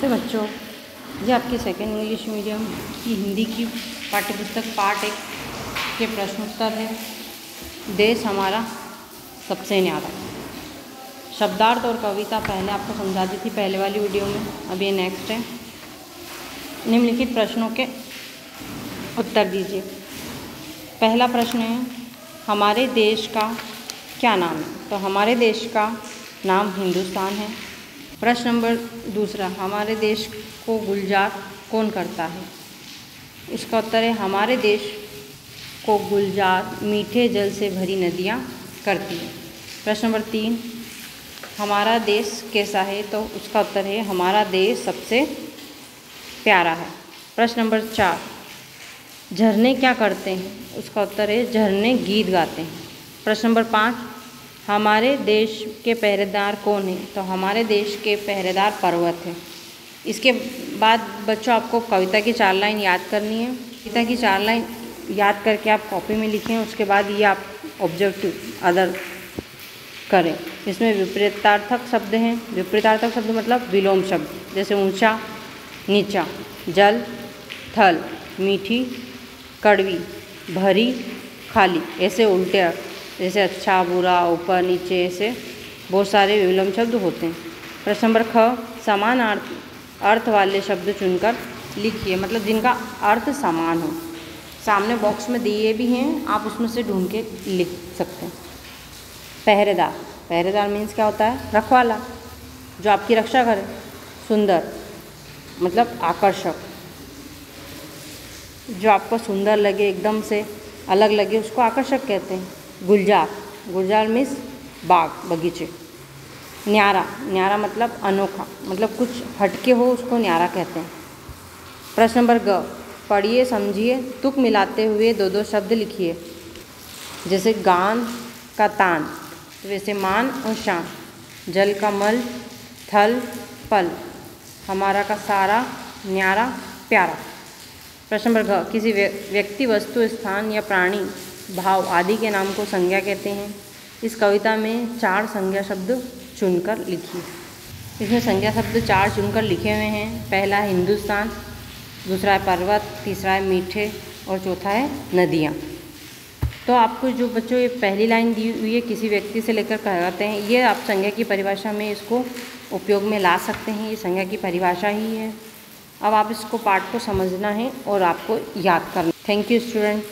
नमस्ते बच्चों, ये आपके सेकेंड इंग्लिश मीडियम की हिंदी की पाठ्यपुस्तक पार्ट 1 के प्रश्नोत्तर है। देश हमारा सबसे न्यारा। शब्दार्थ और कविता पहले आपको समझा दी थी पहले वाली वीडियो में, अब ये नेक्स्ट है। निम्नलिखित प्रश्नों के उत्तर दीजिए। पहला प्रश्न है, हमारे देश का क्या नाम है? तो हमारे देश का नाम हिंदुस्तान है। प्रश्न नंबर दूसरा, हमारे देश को गुलजार कौन करता है? इसका उत्तर है, हमारे देश को गुलजार मीठे जल से भरी नदियाँ करती हैं। प्रश्न नंबर 3, हमारा देश कैसा है? तो उसका उत्तर है, हमारा देश सबसे प्यारा है। प्रश्न नंबर 4, झरने क्या करते हैं? उसका उत्तर है, झरने गीत गाते हैं। प्रश्न नंबर 5, हमारे देश के पहरेदार कौन है? तो हमारे देश के पहरेदार पर्वत हैं। इसके बाद बच्चों आपको कविता की 4 लाइन याद करनी है। कविता की 4 लाइन याद करके आप कॉपी में लिखें। उसके बाद ये आप ऑब्जेक्टिव अदर करें। इसमें विपरीतार्थक शब्द हैं। विपरीतार्थक शब्द मतलब विलोम शब्द, जैसे ऊंचा, नीचा, जल, थल, मीठी, कड़वी, भरी, खाली, ऐसे उल्टे अर्थ, जैसे अच्छा, बुरा, ऊपर, नीचे, ऐसे बहुत सारे विलोम शब्द होते हैं। प्रश्न नंबर ख, समान अर्थ वाले शब्द चुनकर लिखिए, मतलब जिनका अर्थ समान हो। सामने बॉक्स में दिए भी हैं, आप उसमें से ढूंढ के लिख सकते हैं। पहरेदार, पहरेदार मीन्स क्या होता है? रखवाला, जो आपकी रक्षा करे। सुंदर मतलब आकर्षक, जो आपको सुंदर लगे, एकदम से अलग लगे, उसको आकर्षक कहते हैं। गुलजार, गुलजार मीन्स बाग, बगीचे। न्यारा, न्यारा मतलब अनोखा, मतलब कुछ हटके हो, उसको न्यारा कहते हैं। प्रश्न नंबर ग, पढ़िए, समझिए, तुक मिलाते हुए 2-2 शब्द लिखिए। जैसे गान का तान, वैसे मान और शान। जल का मल, थल, पल, हमारा का सारा, न्यारा, प्यारा। प्रश्न नंबर घ, किसी व्यक्ति, वस्तु, स्थान या प्राणी, भाव आदि के नाम को संज्ञा कहते हैं। इस कविता में 4 संज्ञा शब्द चुनकर लिखिए। इसमें संज्ञा शब्द 4 चुनकर लिखे हुए हैं। पहला है हिंदुस्तान, दूसरा है पर्वत, तीसरा है मीठे और चौथा है नदियाँ। तो आपको जो बच्चों ये पहली लाइन दी हुई है, किसी व्यक्ति से लेकर कहते हैं, ये आप संज्ञा की परिभाषा में इसको उपयोग में ला सकते हैं। ये संज्ञा की परिभाषा ही है। अब आप इसको पाठ को समझना है और आपको याद करना। Thank you student.